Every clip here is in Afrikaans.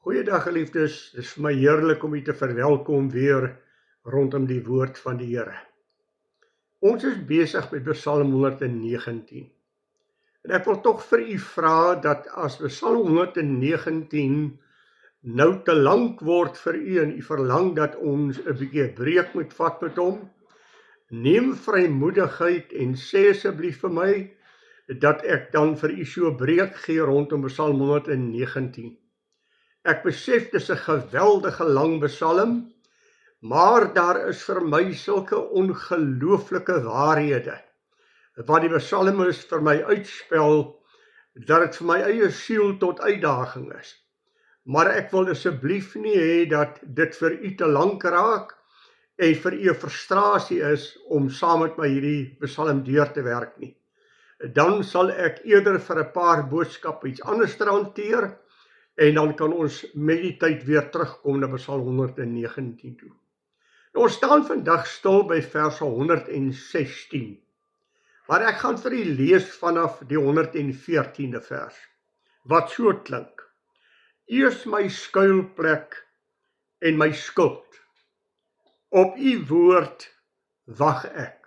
Goeiedag geliefdes, dit is vir my heerlik om u te verwelkom weer rondom die woord van die Here. Ons is besig met Psalm 119. En ek wil tog vir u vra dat as Psalm 119 nou te lank word vir u en u verlang dat ons 'n bietjie 'n breek moet vat met hom, neem vrymoedigheid en sê asseblief vir my dat ek dan vir u so 'n breek gee rondom Psalm 119. Ek besef dis 'n geweldige lang psalm, maar daar is vir my sulke ongelooflike waarhede wat die psalmis vir my uitspel, dat dit vir my eie siel tot uitdaging is. Maar ek wil asseblief nie hê dat dit vir u te lank raak en vir u 'n frustrasie is om saam met my hierdie psalm deur te werk nie. Dan sal ek eerder vir 'n paar boodskappe iets anders hanteer, en dan kan ons met die tyd weer terugkom na Psalm 119 toe. Nou, ons staan vandag stil by vers 116. Maar ek gaan vir u lees vanaf die 114de vers, wat so klink. U is my skuilplek en my skuld. Op u woord wag ek.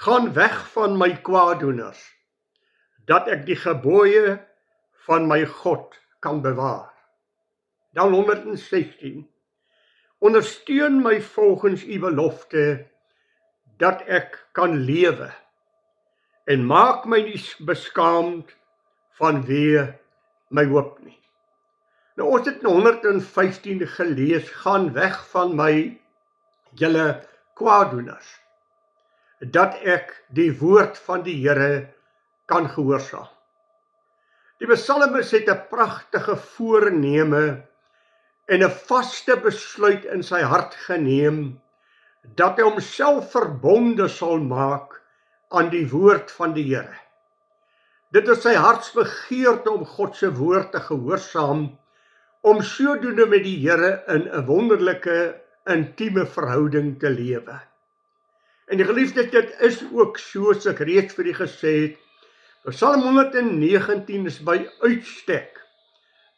Gaan weg van my kwaaddoeners, dat ek die gebooie van my God kan bewaar. Dan 116. Ondersteun my volgens u belofte, dat ek kan lewe, en maak my nie beskaamd vanweë my hoop nie. Nou, ons het in 115 gelees, gaan weg van my, julle kwaaddoeners, dat ek die woord van die Here kan gehoorsaam. Die psalmis het 'n pragtige voorneme en 'n vaste besluit in sy hart geneem, dat hy homself verbonde sal maak aan die woord van die Here. Dit is sy hartsbegeerte om God se woord te gehoorsaam, om sodoende met die Here in 'n wonderlike, intieme verhouding te lewe. En die geliefdes, dit is ook soos ek reeds vir u gesê het, Psalm 119 is by uitstek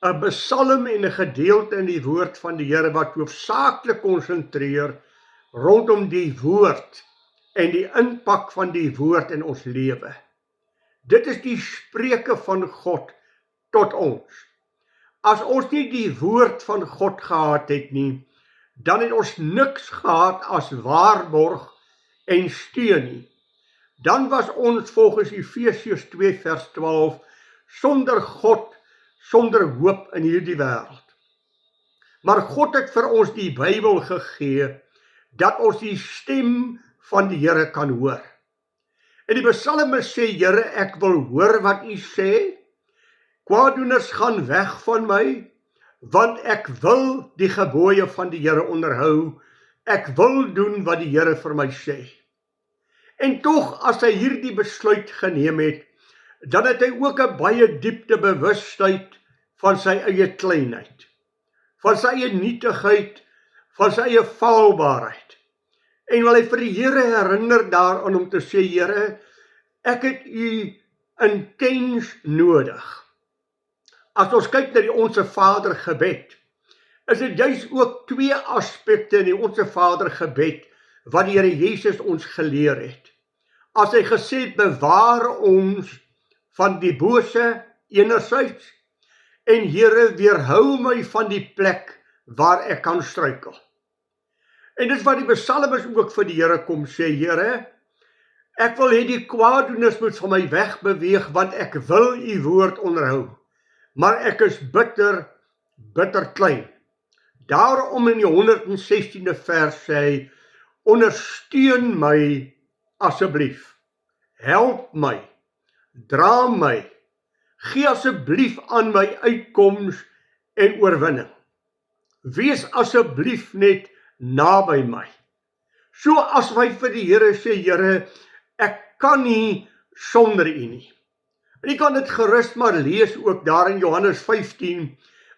'n psalm en 'n gedeelte in die woord van die Here wat hoofsaaklik konsentreer rondom die woord en die impak van die woord in ons lewe. Dit is die spreuke van God tot ons. As ons nie die woord van God gehad het nie, dan het ons niks gehad as waarborg en steun nie. Dan was ons volgens Efesiërs 2 vers 12 sonder God, sonder hoop in hierdie wêreld. Maar God het vir ons die Bybel gegee, dat ons die stem van die Here kan hoor. En die psalmis sê, Here, ek wil hoor wat u sê, kwaaddoeners gaan weg van my, want ek wil die gebooie van die Here onderhou, ek wil doen wat die Here vir my sê. En tog, as hy hierdie besluit geneem het, dan het hy ook 'n baie diepte bewustheid van sy eie kleinheid, van sy eie nietigheid, van sy eie faalbaarheid. En wil hy vir die Here herinner daaraan om te sê, Here, ek het u intens nodig. As ons kyk na die Onse Vader gebed, is dit juis ook twee aspekte in die Onse Vader gebed wat die Here Jesus ons geleer het. As hy gesê het, bewaar ons van die bose enerzijds, en Here, weerhou my van die plek waar ek kan struikel. En dit is wat die psalmis ook vir die Here kom sê, Here, ek wil hê die kwaaddoeners moet van my wegbeweeg, want ek wil u woord onderhou, maar ek is bitter, bitter klein. Daarom in die 116de vers sê hy, ondersteun my asseblief, help my, dra my, gee asseblief aan my uitkoms en oorwinning. Wees asseblief net naby my. So as wy vir die Here sê, Here, ek kan nie sonder u nie. En jy kan dit gerus maar lees ook daar in Johannes 15,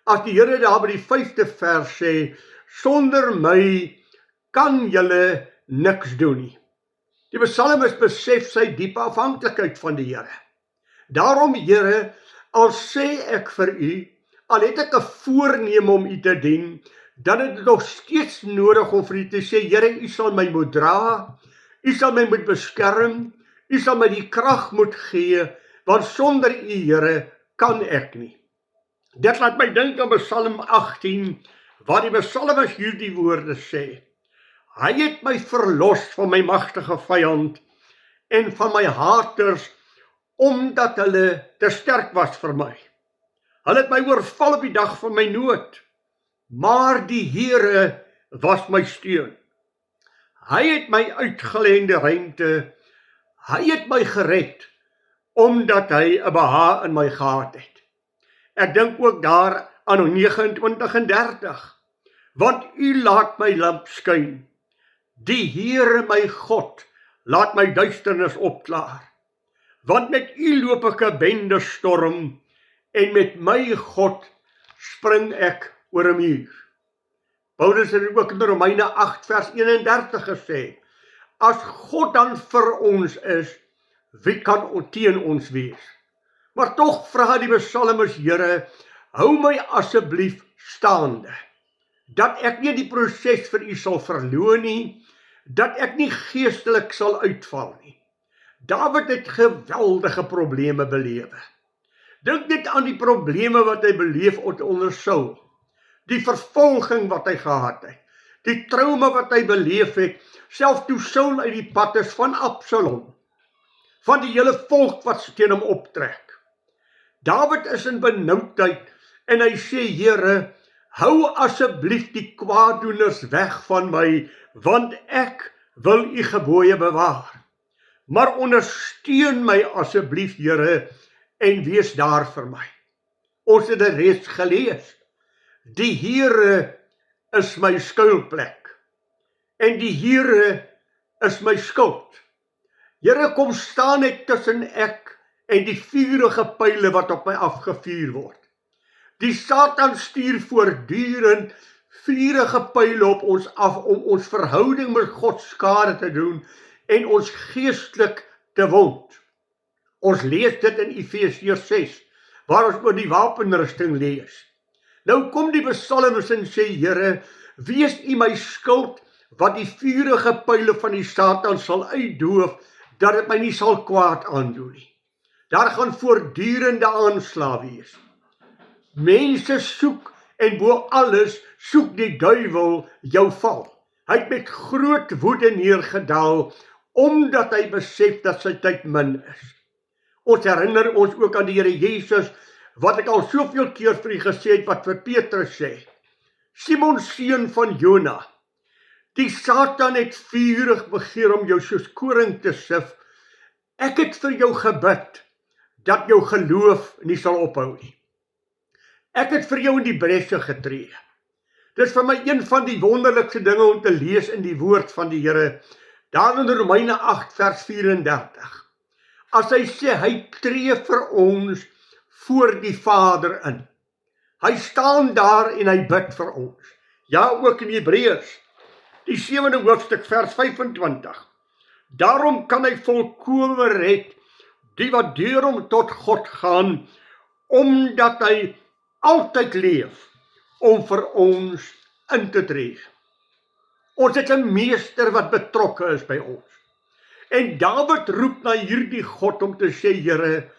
as die Here daar by die 5de vers sê, sonder my kan julle niks doen nie. Die psalmis besef sy diepe afhanklikheid van die Here. Daarom, Here, al sê ek vir u, al het ek 'n voorneme om u te dien, dan is dit nog steeds nodig om vir u te sê, Here, u sal my moet dra, u sal my moet beskerm, u sal my die krag moet gee, want sonder u, Here, kan ek nie. Dit laat my dink aan Psalm 18, waar die psalmis hierdie woorde sê, hy het my verlos van my magtige vyand en van my haters, omdat hulle te sterk was vir my. Hulle het my oorval op die dag van my nood, maar die Here was my steun. Hy het my uitgelê in die ruimte, hy het my gered, omdat hy 'n behaag in my gehad het. Ek dink ook daar aan 29 en 30, want u laat my lamp skyn. Die Here my God laat my duisternis opklaar. Want met u loop ek 'n bende storm, en met my God spring ek oor 'n muur. Paulus het ook in Romeine 8 vers 31 gesê, as God dan vir ons is, wie kan teen ons wees? Maar tog vra die psalmis, Here, hou my asseblief staande, dat ek nie die proses vir u sal verloon nie, dat ek nie geestelik sal uitval nie. Dawid het geweldige probleme belewe. Dink net aan die probleme wat hy beleef onder Saul, die vervolging wat hy gehad het, die trauma wat hy beleef het, self toe Saul uit die pad is van Absalom, van die hele volk wat teen hom optrek. Dawid is in benoudheid en hy sê, Here, hou asseblief die kwaaddoeners weg van my, want ek wil u gebooie bewaar. Maar ondersteun my asseblief, Here, en wees daar vir my. Ons het dit reeds gelees. Die Here is my skuilplek, en die Here is my skild. Here, kom staan net tussen ek en die vurige pyle wat op my afgevuur word. Die Satan stuur voortdurend vurige pyle op ons af om ons verhouding met God skade te doen en ons geestelik te wond. Ons lees dit in Efesiërs 6, waar ons oor die wapenrusting lees. Nou kom die psalmis en sê, Here, wees u my skild, wat die vurige pyle van die Satan sal uitdoof, dat dit my nie sal kwaad aandoen nie. Daar gaan voortdurende aanslae wees. Mense soek, en bo alles soek die duiwel jou val. Hy het met groot woede neergedaal, omdat hy besef dat sy tyd min is. Ons herinner ons ook aan die Here Jesus, wat ek al soveel keer vir u gesê het, wat vir Petrus sê, Simon seun van Jona, die Satan het vurig begeer om jou soos koring te sif. Ek het vir jou gebid, dat jou geloof nie sal ophou nie. Ek het vir jou in die bresse getree. Dit is vir my een van die wonderlikste dinge om te lees in die woord van die Here, daar in Romeine 8 vers 34. As hy sê, hy tree vir ons voor die Vader in. Hy staan daar en hy bid vir ons. Ja, ook in Hebreërs, die 7de hoofstuk vers 25. Daarom kan hy volkome red, die wat deur hom tot God gaan, omdat hy altyd leef, om vir ons in te tree. Ons het 'n meester wat betrokke is by ons. En Dawid roep na hierdie God om te sê, Here,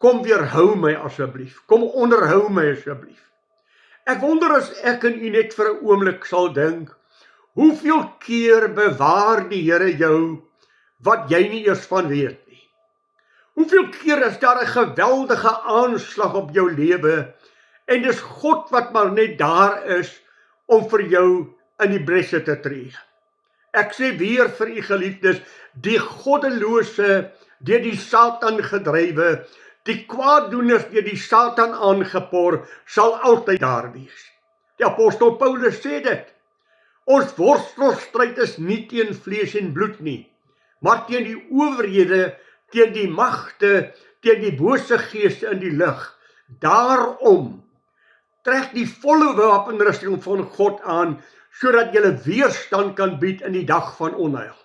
kom weerhou my asseblief, kom onderhou my asseblief. Ek wonder as ek en u net vir 'n oomblik sal dink, hoeveel keer bewaar die Here jou, wat jy nie eers van weet nie. Hoeveel keer is daar 'n geweldige aanslag op jou lewe, en dis God wat maar net daar is, om vir jou in die bresse te tree. Ek sê weer vir u geliefdes, die goddelose, deur die Satan gedrywe, die kwaaddoeners deur die Satan aangepor, sal altyd daar wees. Die apostel Paulus sê dit, ons worstelstryd is nie teen vlees en bloed nie, maar teen die owerhede, teen die magte, teen die bose geeste in die lug. Daarom trek die volle wapenrusting van God aan, sodat jy weerstand kan bied in die dag van onheil.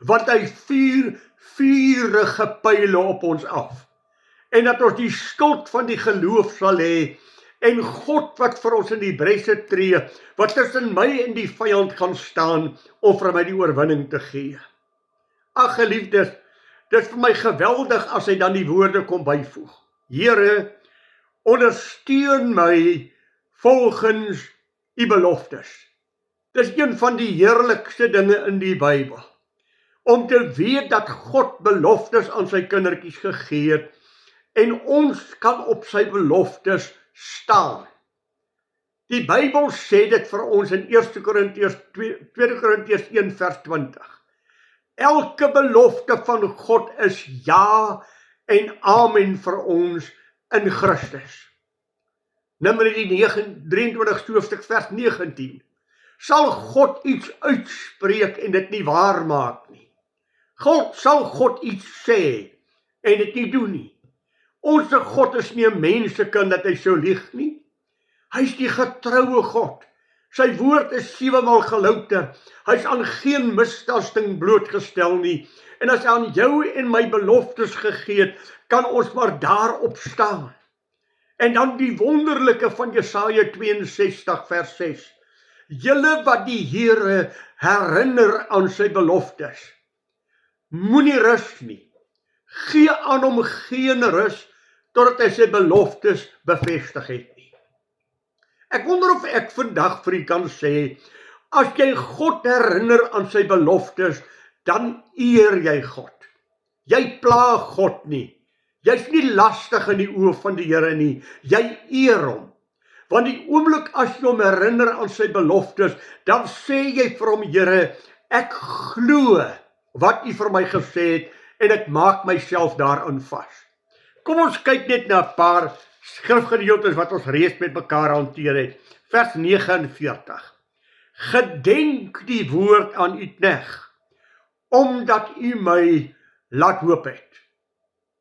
Want hy vuur vurige pyle op ons af, en dat ons die skild van die geloof sal hê, en God wat vir ons in die bresse tree, wat tussen my en die vyand gaan staan, om vir my die oorwinning te gee. Ag geliefdes, dit is vir my geweldig as hy dan die woorde kom byvoeg. Here, ondersteun my volgens u beloftes. Dis een van die heerlikste dinge in die Bybel, om te weet dat God beloftes aan sy kindertjies gegee het, en ons kan op sy beloftes staan. Die Bybel sê dit vir ons in 2 Korintiërs 1 vers 20. Elke belofte van God is ja en amen vir ons in Christus. Numeri 23 hoofstuk vers 19. Sal God iets uitspreek en dit nie waar maak nie? Sal God iets sê en dit nie doen nie? Onse God is nie 'n mensekind dat hy sou lieg nie. Hy is die getroue God. Sy woord is 7 maal gelouter. Hy is aan geen mistasting blootgestel nie. En as hy aan jou en my beloftes gegee het, kan ons maar daarop staan. En dan die wonderlike van Jesaja 62 vers 6. Julle wat die Here herinner aan sy beloftes, moenie rus nie. Gee aan hom geen rus, totdat hy sy beloftes bevestig het nie. Ek wonder of ek vandag vir u kan sê, as jy God herinner aan sy beloftes, dan eer jy God. Jy pla God nie. Jy's nie lastig in die oë van die Here nie. Jy eer hom. Want die oomblik as jy hom herinner aan sy beloftes, dan sê jy vir hom, Here, ek glo wat u vir my gesê het, en ek maak myself daarin vas. Kom ons kyk net na 'n paar skrifgedeeltes wat ons reeds met mekaar hanteer het. Vers 49. Gedenk die woord aan u knegt, omdat u my laat hoop het.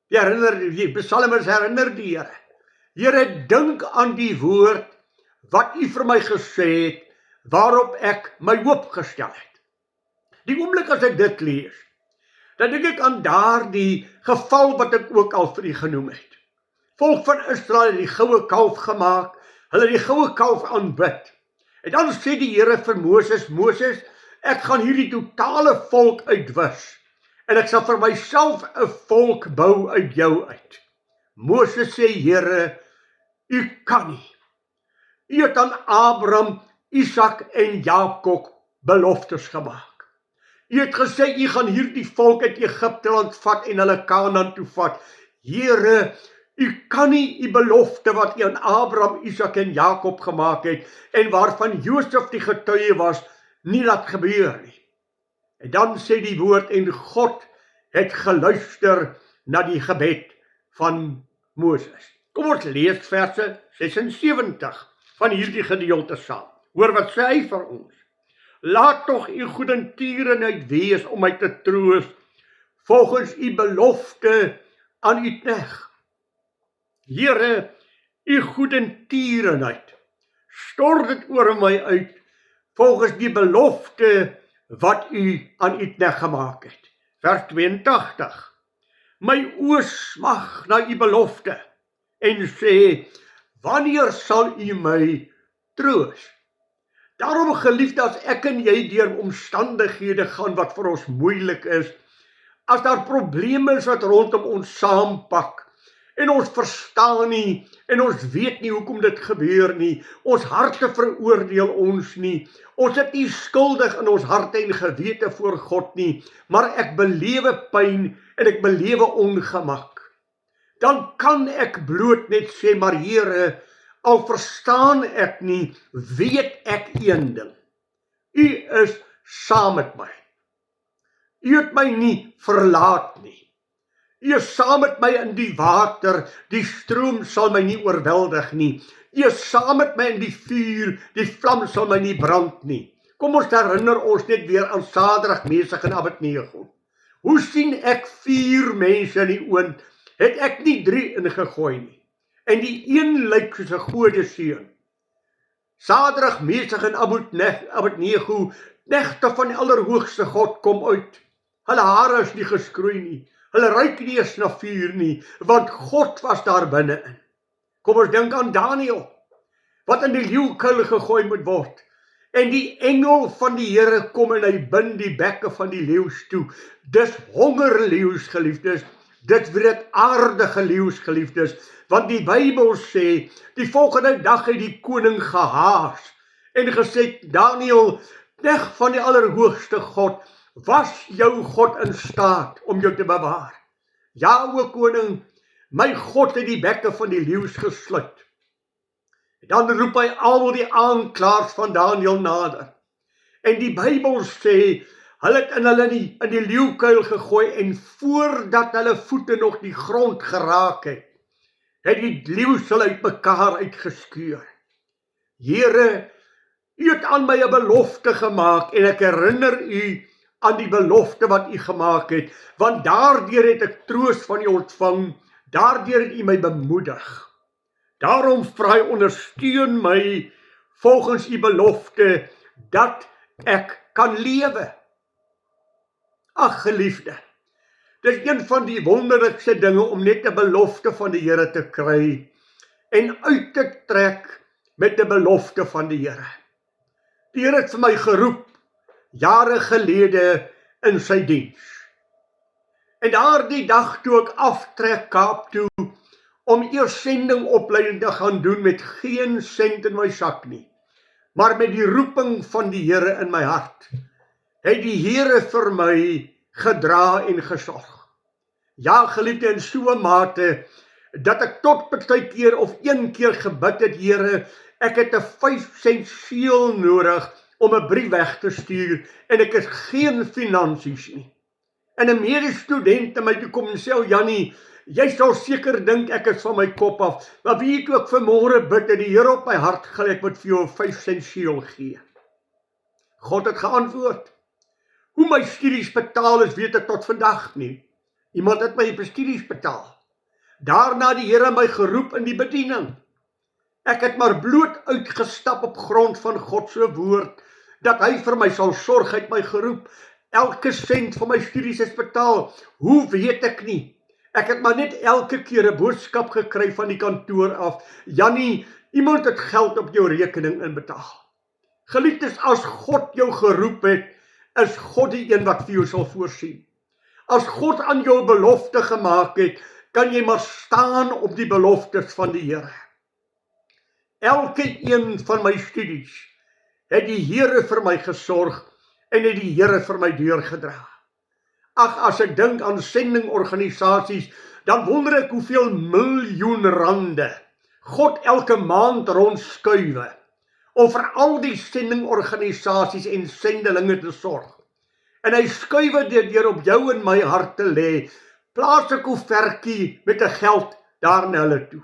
Die psalmers herinner die Here. Here, dink aan die woord wat u vir my gesê het, waarop ek my hoop gestel het. Die oomblik as ek dit lees, dan dink ek aan daardie geval wat ek ook al vir u genoem het. Volk van Israel het die goue kalf gemaak, hulle die goue kalf aanbid. En dan sê die Here vir Moses, Moses, ek gaan hierdie totale volk uitwis, en ek sal vir myself 'n volk bou uit jou uit. Moses sê, Here, u kan nie. U het aan Abraham, Isak en Jakob beloftes gemaak. U het gesê, u gaan hierdie volk uit Egipte land vat en hulle Kanaan toe vat. Here, u kan nie u belofte wat u aan Abraham, Isak en Jakob gemaak het, en waarvan Josef die getuie was, nie laat gebeur nie. En dan sê die woord, en God het geluister na die gebed van Moses. Kom ons lees verse 76 van hierdie gedeelte saam. Hoor wat sê hy vir ons. Laat tog u goedertierenheid wees om my te troos, volgens u belofte aan u knegt. Here, u goedertierenheid, stort dit oor my uit, volgens die belofte wat u aan u knegt gemaak het. Vers 82. My oë smag na u belofte, en sê, wanneer sal u my troos? Daarom geliefde, as ek en jy deur omstandighede gaan wat vir ons moeilik is, as daar probleme is wat rondom ons saampak, en ons verstaan nie, en ons weet nie hoekom dit gebeur nie, ons harte veroordeel ons nie, ons is nie skuldig in ons harte en gewete voor God nie, maar ek belewe pyn en ek belewe ongemak. Dan kan ek bloot net sê, maar Here, al verstaan ek nie, weet ek een ding. U is saam met my. U het my nie verlaat nie. U is saam met my in die water, die stroom sal my nie oorweldig nie. U is saam met my in die vuur, die vlam sal my nie brand nie. Kom ons herinner ons net weer aan Sadrag, Mesach en Abednego. Hoe sien ek 4 mense in die oond, het ek nie 3 ingegooi nie. En die een lyk soos 'n godeseun. Sadrag, Mesach en Abednego, knegte van die Allerhoogste God, kom uit. Hulle hare is nie geskroei nie. Hulle ruik nie eens na vuur nie, want God was daar binne-in. Kom ons dink aan Daniël. wat in die leeukuil gegooi moet word. En die engel van die Here kom en hy bind die bekke van die leeu's toe. Dis hongerleeu's, geliefdes. Dit wreedaardige leeu's, geliefdes. Want die Bybel sê, die volgende dag het die koning gehaas en gesê, Daniël, knegt van die Allerhoogste God, was jou God in staat om jou te bewaar? Ja, o koning, my God het die bekke van die leeu's gesluit. Dan roep hy al die aanklaers van Daniël nader. En die Bybel sê, hulle het hulle in die leeukuil gegooi en voordat hulle voete nog die grond geraak het die leeu's hulle uit mekaar uitgeskeur. Here, u het aan my 'n belofte gemaak en ek herinner u aan die belofte wat u gemaak het, want daardeur het ek troos van u ontvang, daardeur het u my bemoedig. Daarom vra hy, ondersteun my volgens u belofte, dat ek kan lewe. Ag geliefde, dis een van die wonderlikste dinge om net 'n belofte van die Here te kry en uit te trek met 'n belofte van die Here. Die Here het vir my geroep, jare gelede in sy diens. En daardie dag toe ek aftrek Kaap toe, om eers sendingopleiding te gaan doen met geen sent in my sak nie, maar met die roeping van die Here in my hart, het die Here vir my gedra en gesorg. Ja, geliefde, in so 'n mate, dat ek tot partykeer of een keer gebid het, Here, ek het 'n 5 sent seël nodig om 'n brief weg te stuur, en ek het geen finansies nie. En 'n medestudent in my toe kom en sê, Jannie, jy sal seker dink ek is van my kop af, maar weet toe ek vanmôre bid en die Here op my hart gelê, ek moet vir jou 'n 5 sent seël gee. God het geantwoord. Hoe my studies betaal is, weet ek tot vandag nie. Iemand het my vir studies betaal. Daarna die Here my geroep in die bediening. Ek het maar bloot uitgestap op grond van God se woord, dat hy vir my sal sorg, hy het my geroep. Elke sent van my studies is betaal. Hoe weet ek nie? Ek het maar net elke keer 'n boodskap gekry van die kantoor af. Jannie, iemand het geld op jou rekening inbetaal. Geliefdes, as God jou geroep het, is God die een wat vir jou sal voorsien. As God aan jou 'n belofte gemaak het, kan jy maar staan op die beloftes van die Here. Elke een van my studies het die Here vir my gesorg en het die Here vir my deurgedra. Ag, as ek dink aan sendingorganisasies, dan wonder ek hoeveel miljoen rande God elke maand rondskuiwe om vir al die sendingorganisasies en sendelinge te sorg. En hy skuiwe dit deur op jou en my hart te lê. Plaas 'n koevertjie met 'n geld daar na hulle toe.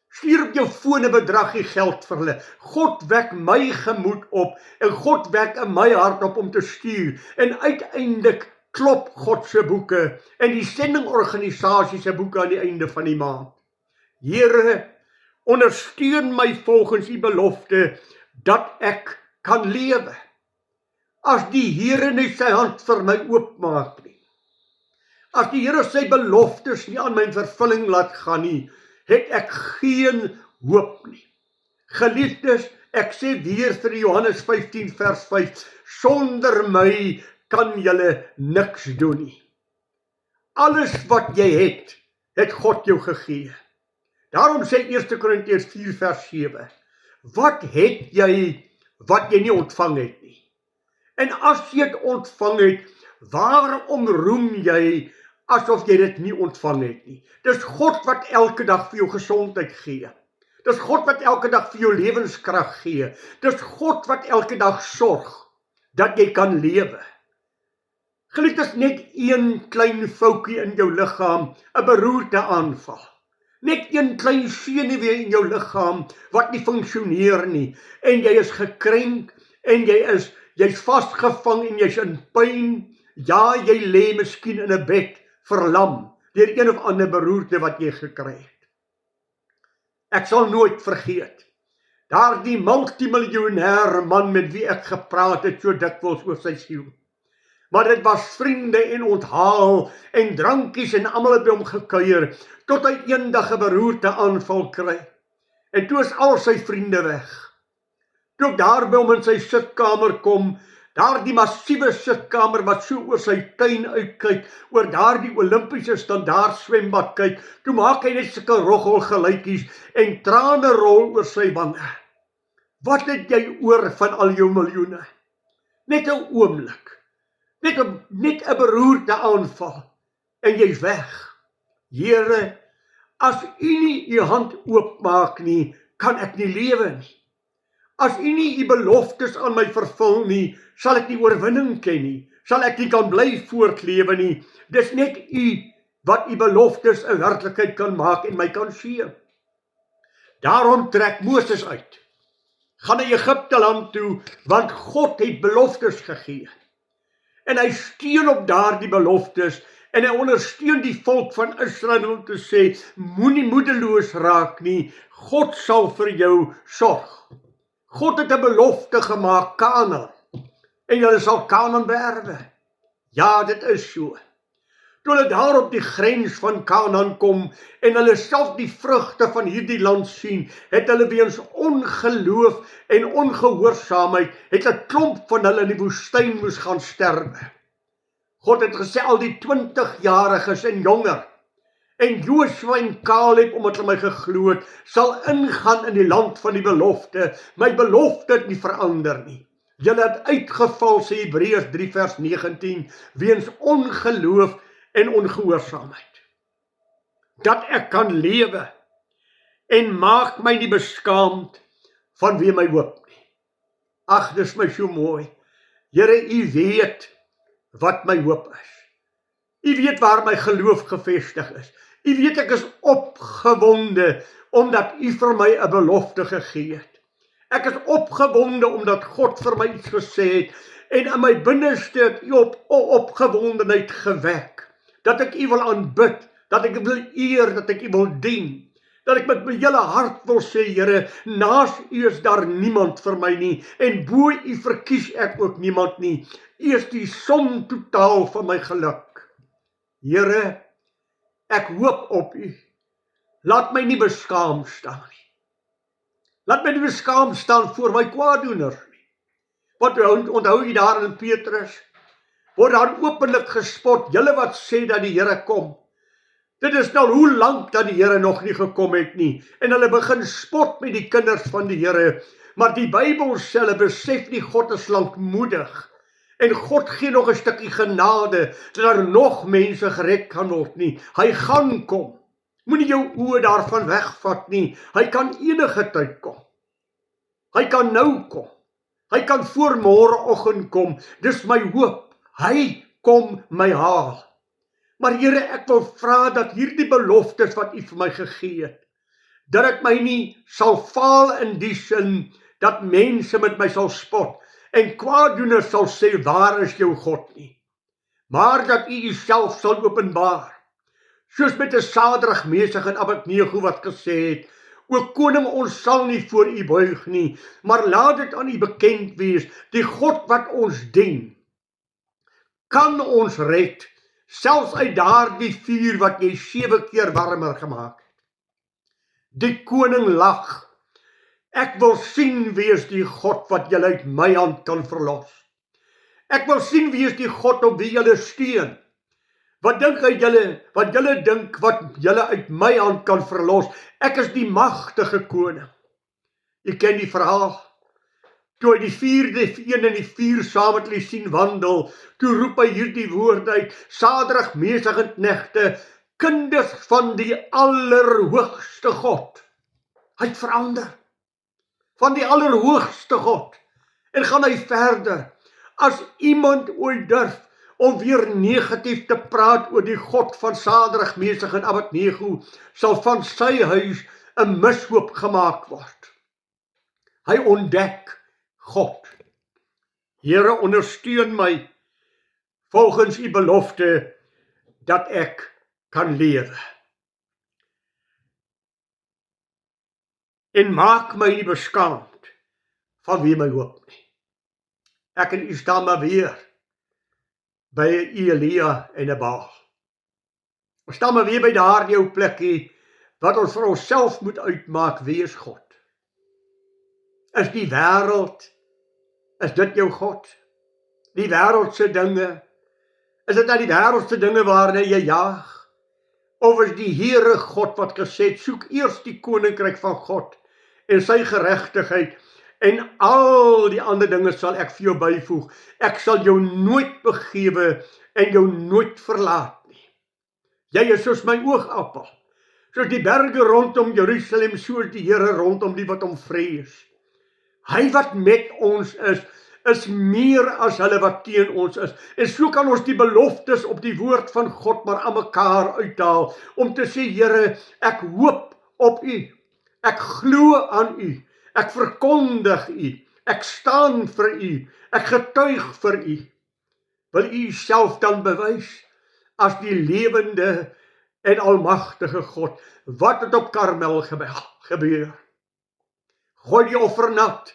Stuur op jou foon 'n bedragie geld vir hulle. God wek my gemoed op en God wek in my hart op om te stuur. En uiteindelik klop God se boeke en die sendingorganisasie se boeke aan die einde van die maand. Here, ondersteun my volgens u belofte dat ek kan lewe. As die Here nie sy hand vir my oopmaak nie, as die Here sy beloftes nie aan my vervulling laat gaan nie, het ek geen hoop nie. Geliefdes, ek sê weer vir Johannes 15 vers 5, sonder my kan julle niks doen nie. Alles wat jy het God jou gegee. Daarom sê 1 Korintiërs 4 vers 7, wat het jy wat jy nie ontvang het nie? En as jy dit ontvang het, waarom roem jy asof jy dit nie ontvang het nie? Dis God wat elke dag vir jou gesondheid gee. Dis God wat elke dag vir jou lewenskrag gee. Dis God wat elke dag sorg dat jy kan lewe. Geliefdes, net een klein foutjie in jou liggaam, 'n beroerte aanval. Net een klein senuwee in jou liggaam wat nie funksioneer nie, en jy is gekrenk en jy's vasgevang en jy's in pyn. Ja, jy lê miskien in 'n bed verlam deur een of ander beroerte wat jy gekry het. Ek sal nooit vergeet daardie multimiljonair man met wie ek gepraat het so dikwels oor sy siel. Maar dit was vriende en onthaal en drankies en almal het by hom gekuier, tot hy eendag 'n beroerte aanval kry. En toe is al sy vriende weg. Toe ek daar by hom in sy sitkamer kom, daar die massiewe sitkamer wat so oor sy tuin uitkyk, oor daar die Olympiese standaard swembad kyk, toe maak hy net sulke roggelgeluitjies en trane rol oor sy wange. Wat het jy oor van al jou miljoene? Net 'n oomblik, net 'n beroerte aanval, en jy's weg. Here, as U nie U hand oopmaak nie, kan ek nie lewe nie. As U nie U beloftes aan my vervul nie, sal ek nie oorwinning ken nie, sal ek nie kan bly voortlewe nie. Dis net U wat U beloftes 'n werklikheid kan maak en my kan gee. Daarom trek Moses uit, gaan na Egipte land toe, want God het beloftes gegee. En hy steun op daardie beloftes, en hy ondersteun die volk van Israel om te sê, moenie moedeloos raak nie, God sal vir jou sorg. God het 'n belofte gemaak, Kanaan, en julle sal Kanaan beerwe. Ja, dit is so. Toe hulle daar op die grens van Kanaan kom, en hulle self die vrugte van hierdie land sien, het hulle weens ongeloof en ongehoorsaamheid, het 'n klomp van hulle in die woestyn moes gaan sterwe. God het gesê, al die 20-jariges en jonger, en Joshua en Caleb, omdat hulle my geglo het, sal ingaan in die land van die belofte. My belofte het nie verander nie. Julle het uitgeval, sê Hebreërs 3 vers 19, weens ongeloof en ongehoorsaamheid. Dat ek kan lewe, en maak my nie beskaamd van wie my hoop nie. Ag, dis my so mooi. Here, U weet wat my hoop is. U weet waar my geloof gevestig is. U weet ek is opgewonde, omdat U vir my 'n belofte gegee het. Ek is opgewonde, omdat God vir my iets gesê het, en in my binneste het U opgewondenheid gewek, dat ek U wil aanbid, dat ek U wil eer, dat ek U wil dien, dat ek met my hele hart wil sê, Here, naas U is daar niemand vir my nie, en bo U verkies ek ook niemand nie. U is die som totaal van my geluk. Here, ek hoop op U. Laat my nie beskaam staan nie. Laat my nie beskaam staan voor my kwaaddoeners nie. Want onthou U daar in Petrus, word daar openlik gespot, julle wat sê dat die Here kom. Dit is nou hoe lank dat die Here nog nie gekom het nie, en hulle begin spot met die kinders van die Here, maar die Bybel sê, hulle besef nie, God is lankmoedig, en God gee nog 'n stukkie genade, dat daar nog mense gered kan word nie. Hy gaan kom. Moenie jou oë daarvan wegvat nie. Hy kan enige tyd kom. Hy kan nou kom. Hy kan voor môreoggend kom. Dis my hoop. Hy kom my haal. Maar Here, ek wil vra dat hierdie beloftes wat U vir my gegee het, dat ek my nie sal faal in die sin, dat mense met my sal spot, en kwaaddoeners sal sê, waar is jou God nie? Maar dat U Uself sal openbaar, soos met 'n Sadrag, Mesach en Abednego wat gesê het, o koning, ons sal nie voor U buig nie, maar laat dit aan U bekend wees, die God wat ons dien, kan ons red, selfs uit daardie vuur wat jy 7 keer warmer gemaak het. Die koning lag, ek wil sien wie is die God wat julle uit my hand kan verlos. Ek wil sien wie is die God op wie julle steun. Wat dink julle dink wat julle uit my hand kan verlos? Ek is die magtige koning. Jy ken die verhaal. Toe hy die 4de een in die vuur saam met hulle sien wandel, toe roep hy hierdie woorde uit, Sadrag, Mesach en Knegte, kinders van die allerhoogste God. Hy het verander. Van die allerhoogste God. En gaan hy verder. As iemand ooit durf om weer negatief te praat oor die God van Sadrag, Mesach en Abednego, sal van sy huis 'n mishoop gemaak word. Hy ontdek God. Here, ondersteun my volgens U belofte dat ek kan lewe. En maak my nie beskaamd van wie my hoop nie. Ek en U staan maar weer by 'n Elia en 'n Baal. Ons staan maar weer by daardie ou plekkie wat ons vir onsself moet uitmaak, wie is God? Is die wêreld, is dit jou God? Die wêreldse dinge, is dit nou die wêreldse dinge waarna jy jaag? Of is die Here God wat gesê het, soek eers die koninkryk van God en sy geregtigheid, en al die ander dinge sal ek vir jou byvoeg. Ek sal jou nooit begewe en jou nooit verlaat nie. Jy is soos my oogappel. Soos die berge rondom Jerusalem, soos die Here rondom die wat hom vrees. Hy wat met ons is meer as hulle wat teen ons is. En so kan ons die beloftes op die woord van God maar aan mekaar uithaal, om te sê, Here, ek hoop op U, ek glo aan U, ek verkondig U, ek staan vir U, ek getuig vir U. Wil U self dan bewys as die lewende en almagtige God? Wat het op Karmel gebeur? Gooi die offer nat,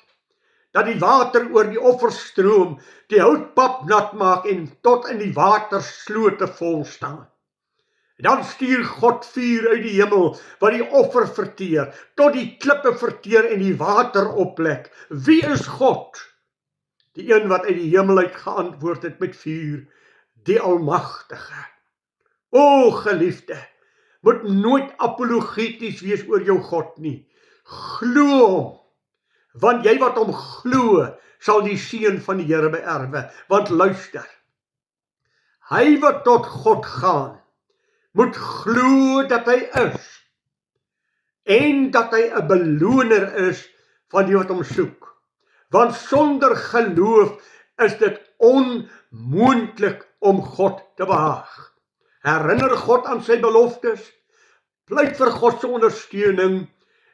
dat die water oor die offer stroom, die houtpap nat maak en tot in die waterslote vol staan. Dan stuur God vuur uit die hemel, wat die offer verteer, tot die klippe verteer en die water oplek. Wie is God? Die een wat uit die hemel uit geantwoord het met vuur, die Almagtige. O geliefde, moet nooit apologeties wees oor jou God nie. Glo hom, want jy wat hom glo, sal die seën van die Here beerwe. Want luister, hy wat tot God gaan, moet glo dat hy is, en dat hy 'n beloner is van die wat hom soek. Want sonder geloof is dit onmoontlik om God te behaag. Herinner God aan sy beloftes, pleit vir God se ondersteuning,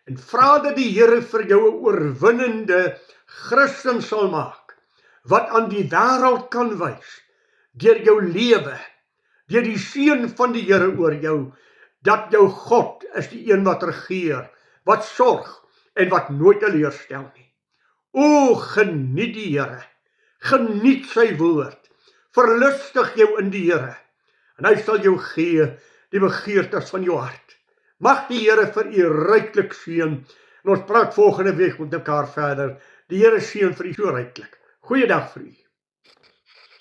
en vra dat die Here vir jou 'n oorwinnende Christen sal maak, wat aan die wêreld kan wys, deur jou lewe, deur die seën van die Here oor jou, dat jou God is die een wat regeer, wat sorg en wat nooit teleurstel nie. O, geniet die Here, geniet sy woord, verlustig jou in die Here, en hy sal jou gee die begeertes van jou hart. Mag die Here vir u ryklik seën, en ons praat volgende week met mekaar verder. Die Here seën vir u so ryklik. Goeiedag vir u.